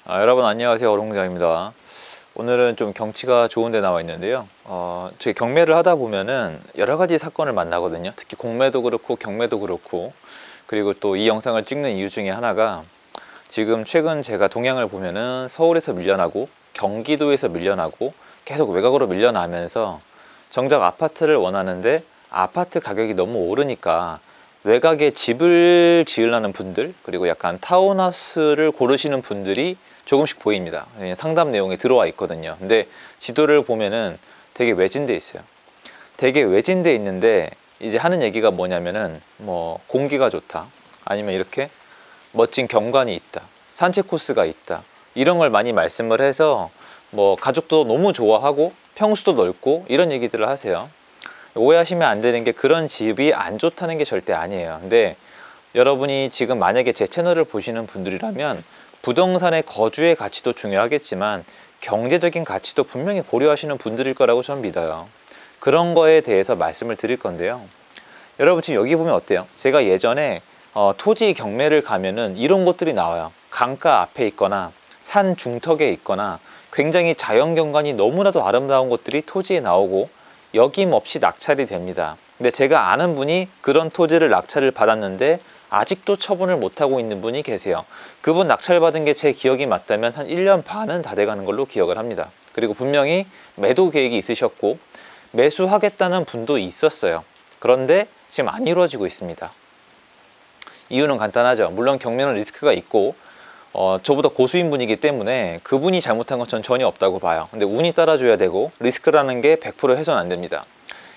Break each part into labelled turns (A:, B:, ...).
A: 여러분 안녕하세요. 어롱장입니다. 오늘은 좀 경치가 좋은 데 나와 있는데요. 저희 경매를 하다 보면은 여러 가지 사건을 만나거든요. 특히 공매도 그렇고 경매도 그렇고, 그리고 또 이 영상을 찍는 이유 중에 하나가 지금 최근 제가 동향을 보면은 서울에서 밀려나고 경기도에서 밀려나고 계속 외곽으로 밀려나면서 정작 아파트를 원하는데 아파트 가격이 너무 오르니까 외곽에 집을 지으려는 분들, 그리고 약간 타운하우스를 고르시는 분들이 조금씩 보입니다. 상담 내용에 들어와 있거든요. 근데 지도를 보면은 되게 외진돼 있어요. 되게 외진돼 있는데 이제 하는 얘기가 뭐냐면은 뭐 공기가 좋다, 아니면 이렇게 멋진 경관이 있다, 산책 코스가 있다, 이런 걸 많이 말씀을 해서 뭐 가족도 너무 좋아하고 평수도 넓고 이런 얘기들을 하세요. 오해하시면 안 되는 게 그런 집이 안 좋다는 게 절대 아니에요. 근데 여러분이 지금 만약에 제 채널을 보시는 분들이라면 부동산의 거주의 가치도 중요하겠지만 경제적인 가치도 분명히 고려하시는 분들일 거라고 저는 믿어요. 그런 거에 대해서 말씀을 드릴 건데요. 여러분 지금 여기 보면 어때요? 제가 예전에 토지 경매를 가면은 이런 곳들이 나와요. 강가 앞에 있거나 산 중턱에 있거나 굉장히 자연 경관이 너무나도 아름다운 곳들이 토지에 나오고 여김없이 낙찰이 됩니다. 근데 제가 아는 분이 그런 토지를 낙찰을 받았는데 아직도 처분을 못하고 있는 분이 계세요. 그분 낙찰받은 게 제 기억이 맞다면 한 1년 반은 다 돼가는 걸로 기억을 합니다. 그리고 분명히 매도 계획이 있으셨고 매수하겠다는 분도 있었어요. 그런데 지금 안 이루어지고 있습니다. 이유는 간단하죠. 물론 경매는 리스크가 있고 저보다 고수인 분이기 때문에 그분이 잘못한 건 전 전혀 없다고 봐요. 근데 운이 따라줘야 되고 리스크라는 게 100% 해소는 안 됩니다.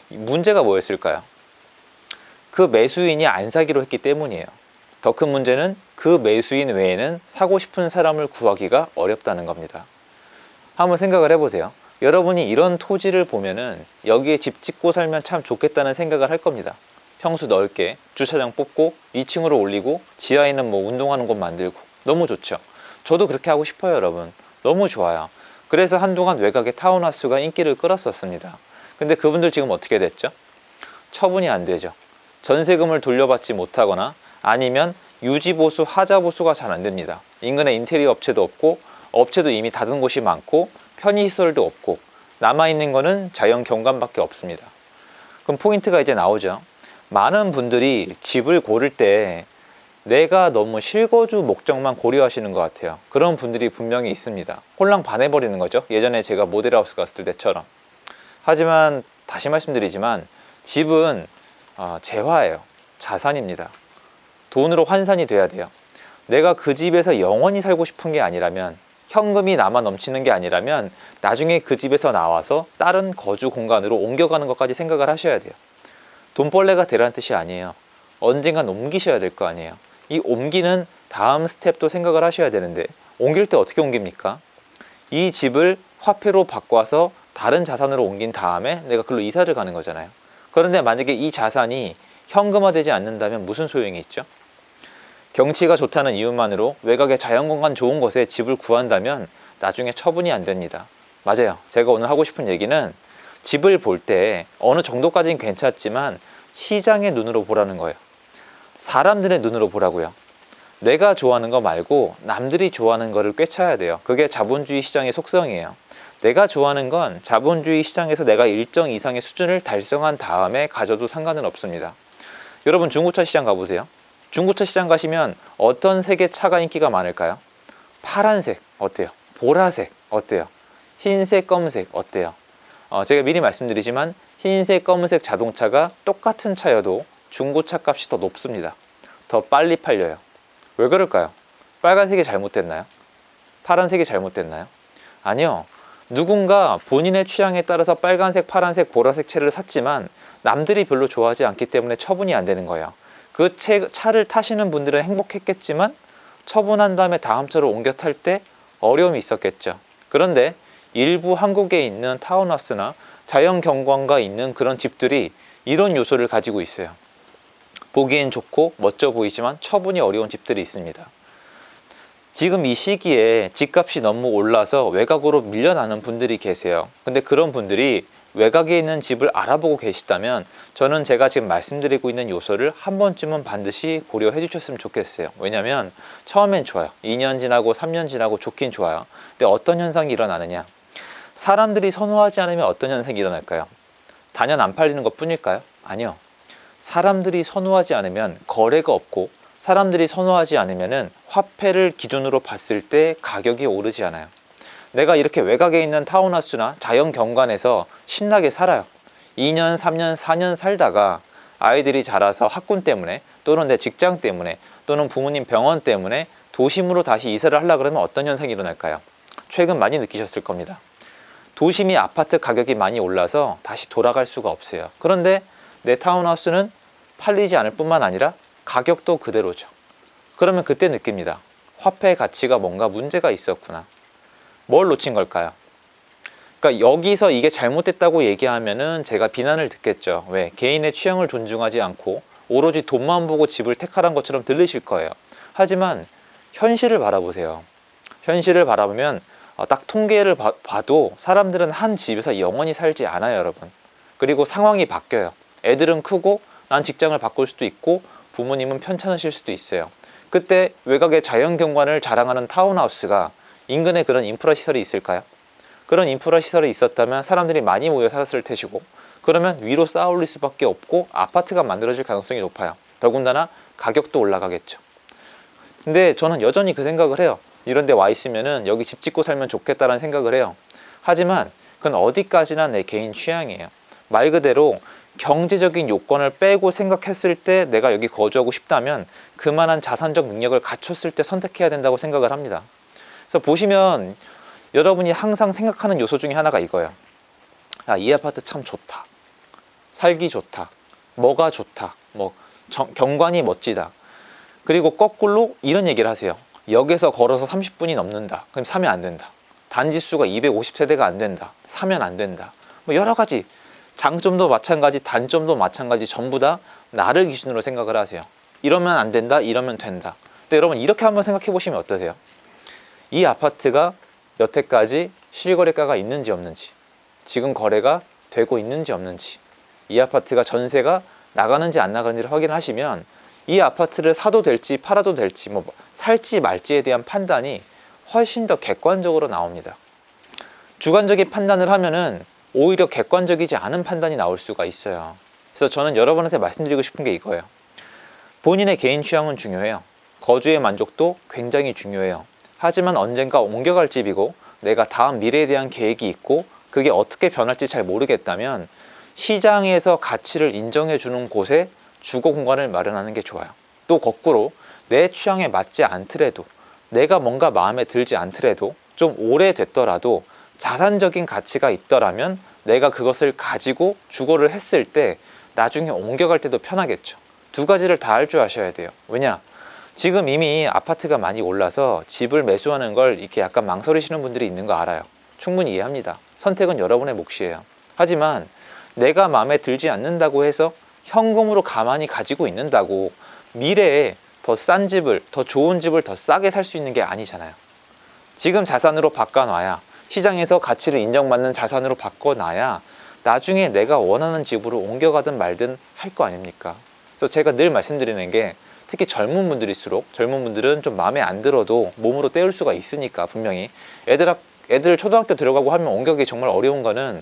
A: 문제가 뭐였을까요? 그 매수인이 안 사기로 했기 때문이에요. 더 큰 문제는 그 매수인 외에는 사고 싶은 사람을 구하기가 어렵다는 겁니다. 한번 생각을 해보세요. 여러분이 이런 토지를 보면은 여기에 집 짓고 살면 참 좋겠다는 생각을 할 겁니다. 평수 넓게 주차장 뽑고 2층으로 올리고 지하에는 뭐 운동하는 곳 만들고 너무 좋죠. 저도 그렇게 하고 싶어요. 여러분 너무 좋아요. 그래서 한동안 외곽의 타운하우스가 인기를 끌었었습니다. 근데 그분들 지금 어떻게 됐죠? 처분이 안 되죠. 전세금을 돌려받지 못하거나 아니면 유지보수, 하자보수가 잘 안 됩니다. 인근에 인테리어 업체도 없고 업체도 이미 닫은 곳이 많고 편의시설도 없고 남아있는 거는 자연 경관밖에 없습니다. 그럼 포인트가 이제 나오죠. 많은 분들이 집을 고를 때 내가 너무 실거주 목적만 고려하시는 것 같아요. 그런 분들이 분명히 있습니다. 홀랑 반해버리는 거죠. 예전에 제가 모델하우스 갔을 때처럼. 하지만 다시 말씀드리지만 집은 재화예요. 자산입니다. 돈으로 환산이 돼야 돼요. 내가 그 집에서 영원히 살고 싶은 게 아니라면, 현금이 남아 넘치는 게 아니라면 나중에 그 집에서 나와서 다른 거주 공간으로 옮겨가는 것까지 생각을 하셔야 돼요. 돈벌레가 되라는 뜻이 아니에요. 언젠간 옮기셔야 될 거 아니에요. 이 옮기는 다음 스텝도 생각을 하셔야 되는데 옮길 때 어떻게 옮깁니까? 이 집을 화폐로 바꿔서 다른 자산으로 옮긴 다음에 내가 그걸로 이사를 가는 거잖아요. 그런데 만약에 이 자산이 현금화되지 않는다면 무슨 소용이 있죠? 경치가 좋다는 이유만으로 외곽의 자연공간 좋은 곳에 집을 구한다면 나중에 처분이 안 됩니다. 맞아요. 제가 오늘 하고 싶은 얘기는 집을 볼 때 어느 정도까지는 괜찮지만 시장의 눈으로 보라는 거예요. 사람들의 눈으로 보라고요. 내가 좋아하는 거 말고 남들이 좋아하는 거를 꿰차야 돼요. 그게 자본주의 시장의 속성이에요. 내가 좋아하는 건 자본주의 시장에서 내가 일정 이상의 수준을 달성한 다음에 가져도 상관은 없습니다. 여러분 중고차 시장 가보세요. 중고차 시장 가시면 어떤 색의 차가 인기가 많을까요? 파란색 어때요? 보라색 어때요? 흰색, 검은색 어때요? 제가 미리 말씀드리지만 흰색, 검은색 자동차가 똑같은 차여도 중고차 값이 더 높습니다. 더 빨리 팔려요. 왜 그럴까요? 빨간색이 잘못됐나요? 파란색이 잘못됐나요? 아니요. 누군가 본인의 취향에 따라서 빨간색, 파란색, 보라색 차를 샀지만 남들이 별로 좋아하지 않기 때문에 처분이 안 되는 거예요. 그 차를 타시는 분들은 행복했겠지만 처분한 다음에 다음 차로 옮겨 탈 때 어려움이 있었겠죠. 그런데 일부 한국에 있는 타운하우스나 자연 경관과 있는 그런 집들이 이런 요소를 가지고 있어요. 보기엔 좋고 멋져 보이지만 처분이 어려운 집들이 있습니다. 지금 이 시기에 집값이 너무 올라서 외곽으로 밀려나는 분들이 계세요. 근데 그런 분들이 외곽에 있는 집을 알아보고 계시다면 저는 제가 지금 말씀드리고 있는 요소를 한 번쯤은 반드시 고려해 주셨으면 좋겠어요. 왜냐면 처음엔 좋아요. 2년 지나고 3년 지나고 좋긴 좋아요. 근데 어떤 현상이 일어나느냐, 사람들이 선호하지 않으면 어떤 현상이 일어날까요? 단연 안 팔리는 것 뿐일까요? 아니요. 사람들이 선호하지 않으면 거래가 없고, 사람들이 선호하지 않으면 화폐를 기준으로 봤을 때 가격이 오르지 않아요. 내가 이렇게 외곽에 있는 타운하우스나 자연 경관에서 신나게 살아요. 2년, 3년, 4년 살다가 아이들이 자라서 학군 때문에, 또는 내 직장 때문에, 또는 부모님 병원 때문에 도심으로 다시 이사를 하려고 그러면 어떤 현상이 일어날까요? 최근 많이 느끼셨을 겁니다. 도심이 아파트 가격이 많이 올라서 다시 돌아갈 수가 없어요. 그런데 내 타운하우스는 팔리지 않을 뿐만 아니라 가격도 그대로죠. 그러면 그때 느낍니다. 화폐의 가치가 뭔가 문제가 있었구나. 뭘 놓친 걸까요? 그러니까 여기서 이게 잘못됐다고 얘기하면은 제가 비난을 듣겠죠. 왜? 개인의 취향을 존중하지 않고 오로지 돈만 보고 집을 택하란 것처럼 들리실 거예요. 하지만 현실을 바라보세요. 현실을 바라보면 딱 통계를 봐도 사람들은 한 집에서 영원히 살지 않아요, 여러분. 그리고 상황이 바뀌어요. 애들은 크고 난 직장을 바꿀 수도 있고 부모님은 편찮으실 수도 있어요. 그때 외곽의 자연경관을 자랑하는 타운하우스가 인근에 그런 인프라 시설이 있을까요? 그런 인프라 시설이 있었다면 사람들이 많이 모여 살았을 테시고, 그러면 위로 쌓아 올릴 수밖에 없고 아파트가 만들어질 가능성이 높아요. 더군다나 가격도 올라가겠죠. 근데 저는 여전히 그 생각을 해요. 이런 데 와 있으면은 여기 집 짓고 살면 좋겠다라는 생각을 해요. 하지만 그건 어디까지나 내 개인 취향이에요. 말 그대로 경제적인 요건을 빼고 생각했을 때 내가 여기 거주하고 싶다면 그만한 자산적 능력을 갖췄을 때 선택해야 된다고 생각을 합니다. 그래서 보시면 여러분이 항상 생각하는 요소 중에 하나가 이거예요. 아, 이 아파트 참 좋다. 살기 좋다. 뭐가 좋다. 경관이 멋지다. 그리고 거꾸로 이런 얘기를 하세요. 역에서 걸어서 30분이 넘는다. 그럼 사면 안 된다. 단지수가 250세대가 안 된다. 사면 안 된다. 여러 가지 장점도 마찬가지, 단점도 마찬가지, 전부 다 나를 기준으로 생각을 하세요. 이러면 안 된다, 이러면 된다. 근데 여러분 이렇게 한번 생각해 보시면 어떠세요? 이 아파트가 여태까지 실거래가가 있는지 없는지, 지금 거래가 되고 있는지 없는지, 이 아파트가 전세가 나가는지 안 나가는지를 확인하시면 이 아파트를 사도 될지 팔아도 될지, 살지 말지에 대한 판단이 훨씬 더 객관적으로 나옵니다. 주관적인 판단을 하면은 오히려 객관적이지 않은 판단이 나올 수가 있어요. 그래서 저는 여러분한테 말씀드리고 싶은 게 이거예요. 본인의 개인 취향은 중요해요. 거주의 만족도 굉장히 중요해요. 하지만 언젠가 옮겨갈 집이고 내가 다음 미래에 대한 계획이 있고 그게 어떻게 변할지 잘 모르겠다면 시장에서 가치를 인정해 주는 곳에 주거 공간을 마련하는 게 좋아요. 또 거꾸로 내 취향에 맞지 않더라도, 내가 뭔가 마음에 들지 않더라도, 좀 오래됐더라도 자산적인 가치가 있더라면 내가 그것을 가지고 주거를 했을 때 나중에 옮겨갈 때도 편하겠죠. 두 가지를 다 할 줄 아셔야 돼요. 왜냐? 지금 이미 아파트가 많이 올라서 집을 매수하는 걸 이렇게 약간 망설이시는 분들이 있는 거 알아요. 충분히 이해합니다. 선택은 여러분의 몫이에요. 하지만 내가 마음에 들지 않는다고 해서 현금으로 가만히 가지고 있는다고 미래에 더 싼 집을, 더 좋은 집을 더 싸게 살 수 있는 게 아니잖아요. 지금 자산으로 바꿔놔야, 시장에서 가치를 인정받는 자산으로 바꿔놔야 나중에 내가 원하는 집으로 옮겨가든 말든 할 거 아닙니까? 그래서 제가 늘 말씀드리는 게, 특히 젊은 분들일수록, 젊은 분들은 좀 마음에 안 들어도 몸으로 때울 수가 있으니까, 분명히 애들 초등학교 들어가고 하면 옮겨가기 정말 어려운 거는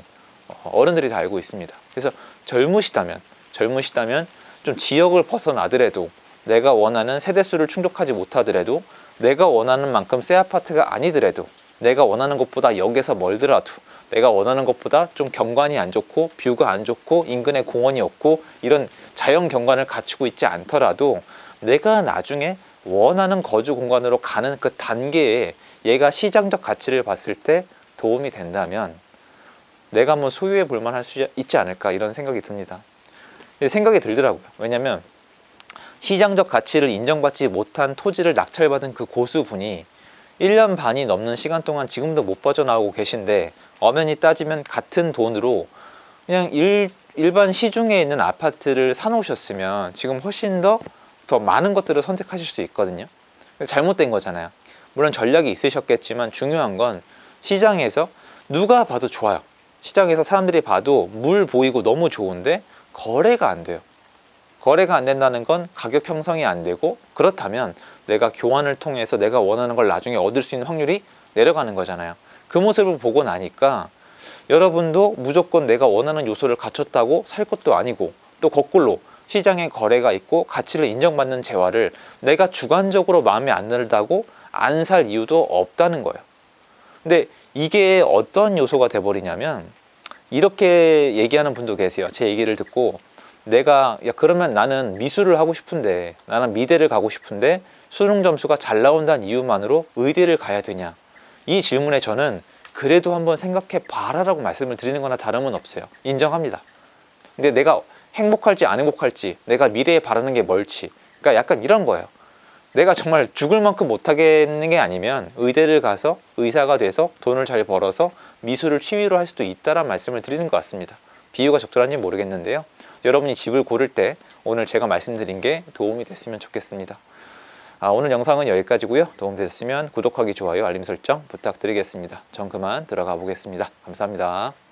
A: 어른들이 다 알고 있습니다. 그래서 젊으시다면 좀 지역을 벗어나더라도, 내가 원하는 세대수를 충족하지 못하더라도, 내가 원하는 만큼 새 아파트가 아니더라도, 내가 원하는 것보다 역에서 멀더라도, 내가 원하는 것보다 좀 경관이 안 좋고 뷰가 안 좋고 인근에 공원이 없고 이런 자연 경관을 갖추고 있지 않더라도 내가 나중에 원하는 거주 공간으로 가는 그 단계에 얘가 시장적 가치를 봤을 때 도움이 된다면 내가 한번 소유해 볼 만할 수 있지 않을까, 이런 생각이 듭니다. 생각이 들더라고요. 왜냐면 시장적 가치를 인정받지 못한 토지를 낙찰받은 그 고수분이 1년 반이 넘는 시간 동안 지금도 못 빠져나오고 계신데, 엄연히 따지면 같은 돈으로 그냥 일반 시중에 있는 아파트를 사놓으셨으면 지금 훨씬 더 많은 것들을 선택하실 수 있거든요. 잘못된 거잖아요. 물론 전략이 있으셨겠지만 중요한 건 시장에서 누가 봐도 좋아요. 시장에서 사람들이 봐도 물 보이고 너무 좋은데 거래가 안 돼요. 거래가 안 된다는 건 가격 형성이 안 되고, 그렇다면 내가 교환을 통해서 내가 원하는 걸 나중에 얻을 수 있는 확률이 내려가는 거잖아요. 그 모습을 보고 나니까 여러분도 무조건 내가 원하는 요소를 갖췄다고 살 것도 아니고, 또 거꾸로 시장에 거래가 있고 가치를 인정받는 재화를 내가 주관적으로 마음에 안 들다고 안 살 이유도 없다는 거예요. 근데 이게 어떤 요소가 돼버리냐면, 이렇게 얘기하는 분도 계세요. 제 얘기를 듣고 내가 야 그러면 나는 미술을 하고 싶은데, 나는 미대를 가고 싶은데 수능 점수가 잘 나온다는 이유만으로 의대를 가야 되냐, 이 질문에 저는 그래도 한번 생각해 봐라라고 말씀을 드리는 거나 다름은 없어요. 인정합니다. 근데 내가 행복할지 안 행복할지, 내가 미래에 바라는 게 뭘지, 그러니까 약간 이런 거예요. 내가 정말 죽을 만큼 못하겠는 게 아니면 의대를 가서 의사가 돼서 돈을 잘 벌어서 미술을 취미로 할 수도 있다란 말씀을 드리는 것 같습니다. 비유가 적절한지 모르겠는데요. 여러분이 집을 고를 때 오늘 제가 말씀드린 게 도움이 됐으면 좋겠습니다. 오늘 영상은 여기까지고요. 도움되셨으면 구독하기, 좋아요, 알림 설정 부탁드리겠습니다. 전 그만 들어가 보겠습니다. 감사합니다.